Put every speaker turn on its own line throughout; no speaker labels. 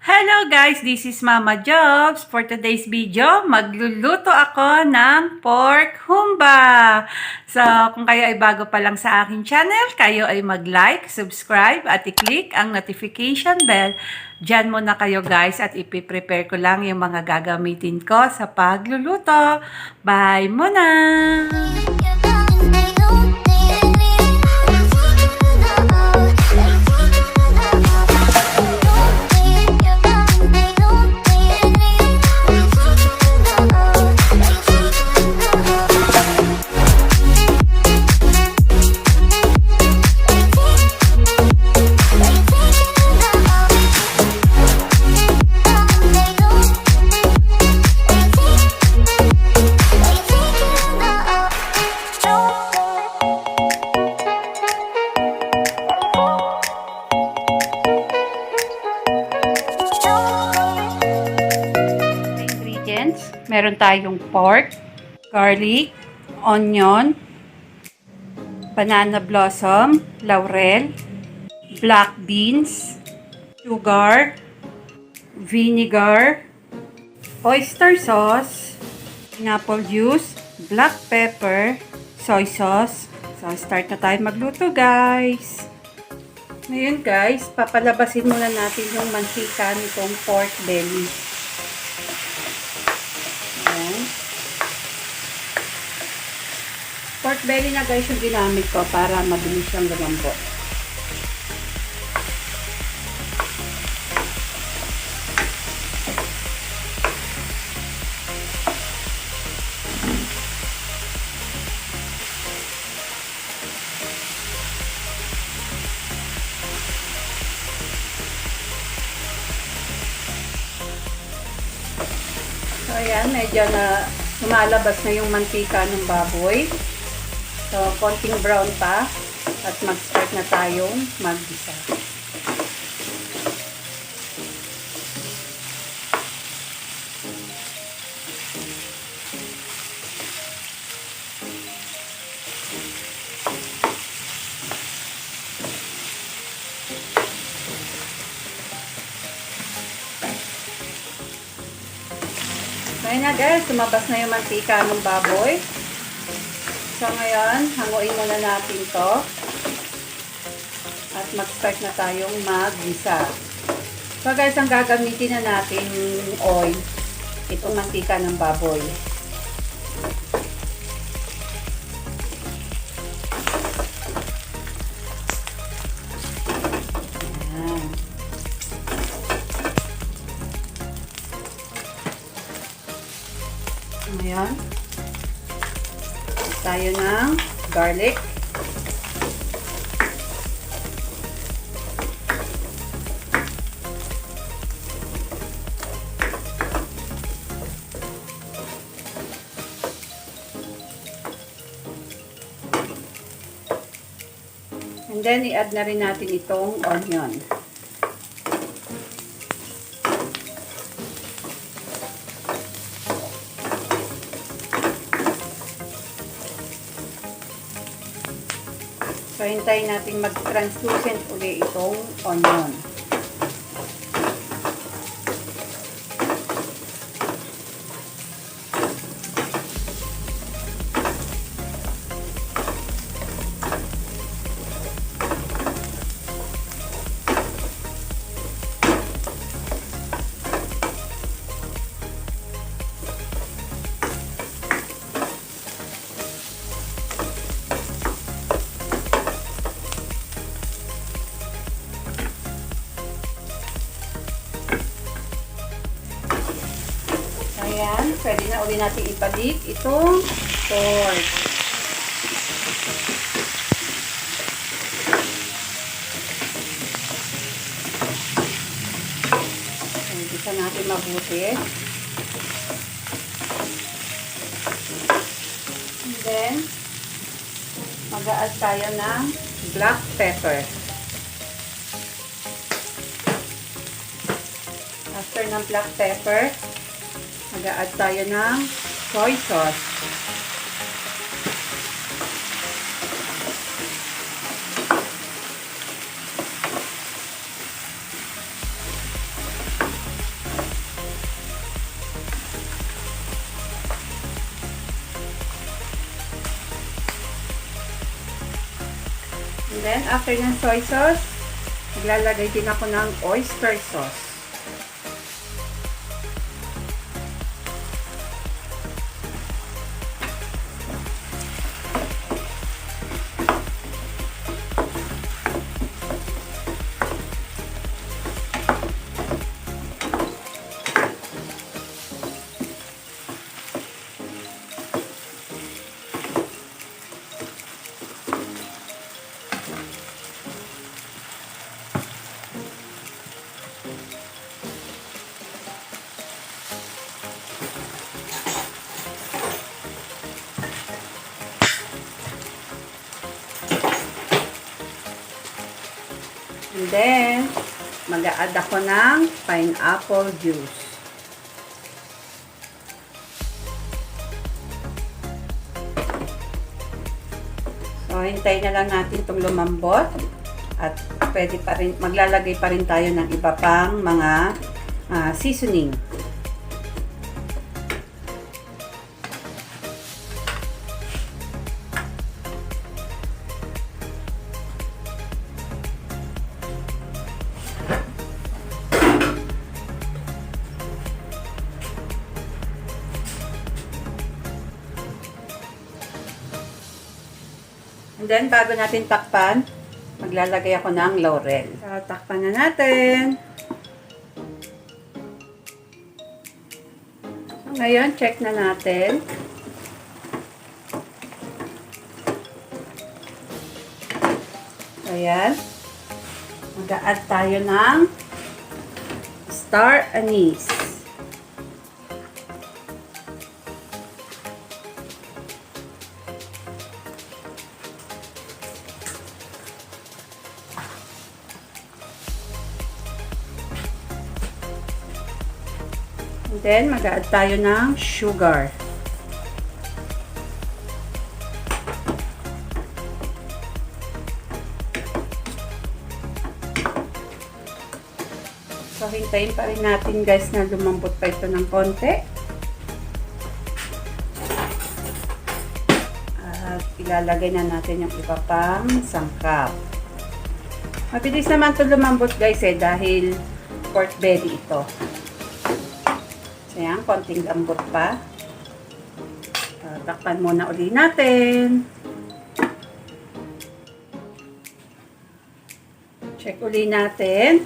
Hello guys, this is Mama Jovz. For today's video, magluluto ako ng pork humba. So, kung kayo ay bago pa lang sa aking channel, kayo ay mag-like, subscribe, at i-click ang notification bell. Diyan muna kayo guys at ipiprepare ko lang yung mga gagamitin ko sa pagluluto. Bye muna! Meron tayong pork, garlic, onion, banana blossom, laurel, black beans, sugar, vinegar, oyster sauce, pineapple juice, black pepper, soy sauce. So, start na tayo magluto, guys. Ngayon, guys, papalabasin muna natin yung mantika nitong pork belly. Pork belly na guys yung ginamit ko para mabilis siyang lumambot. So ayan, medyo na lumalabas na yung mantika ng baboy. So, konting brown pa at mag-start na tayong mag-gisa. So, yun na guys, lumabas na yung mantika ng baboy. So, ngayon, hanguin muna natin to at mag-start na tayong mag-gisa. So, guys, ang gagamitin na natin oil, itong mantika ng baboy. Ayan. Ayan. Tayo ng garlic. And then, i-add na rin natin itong onion. So, hintayin natin mag-translucent uli itong onion. Ayan, pwede na uli natin ibalik itong pork. Gisa natin mabuti. And then, mag-a-add tayo ng black pepper. After ng black pepper, mag-a-add tayo ng soy sauce. then, after ng soy sauce, maglalagay din ako ng oyster sauce. And then, mag-a-add ako ng pineapple juice. So, hintayin na lang natin itong lumambot. At pwede pa rin, maglalagay pa rin tayo ng iba pang mga seasoning. And then, bago natin takpan, maglalagay ako ng laurel. Takpan na natin. So, ngayon, check na natin. Ayan. Mag-a-add tayo ng star anise. And then, mag-add tayo ng sugar. So, hintayin pa rin natin guys na lumambot pa ito ng konti. At ilalagay na natin yung iba pang sangkap. Mabilis naman ito lumambot guys dahil pork belly ito. So, yan, konting lambot pa. Takpan muna uli natin. Check uli natin.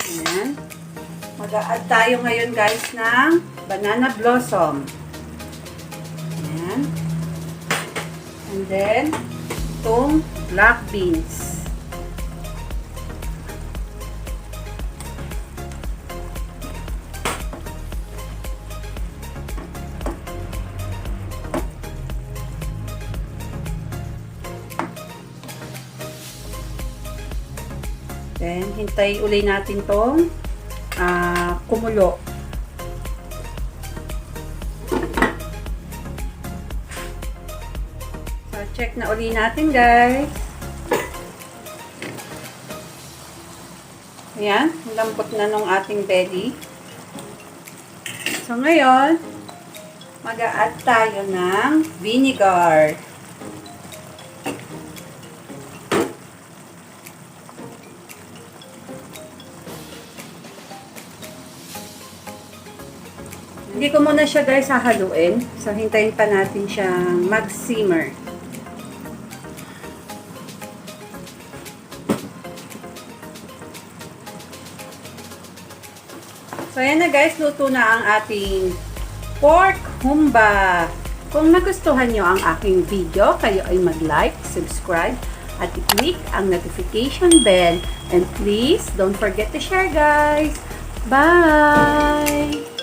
Ayan. Mag-a-add tayo ngayon guys ng banana blossom. Ayan. And then, itong black beans. Then, hintay uli natin itong kumulo. Check na uli natin guys. Ayan, lambot na nung ating belly. So ngayon, mag-a-add tayo ng vinegar. Hindi ko muna siya guys hahaluin. So hintayin pa natin siyang mag-simmer. So, ayan na guys, luto na ang ating pork humba. Kung nagustuhan nyo ang aking video, kayo ay mag-like, subscribe, at i-click ang notification bell. And please, don't forget to share guys. Bye!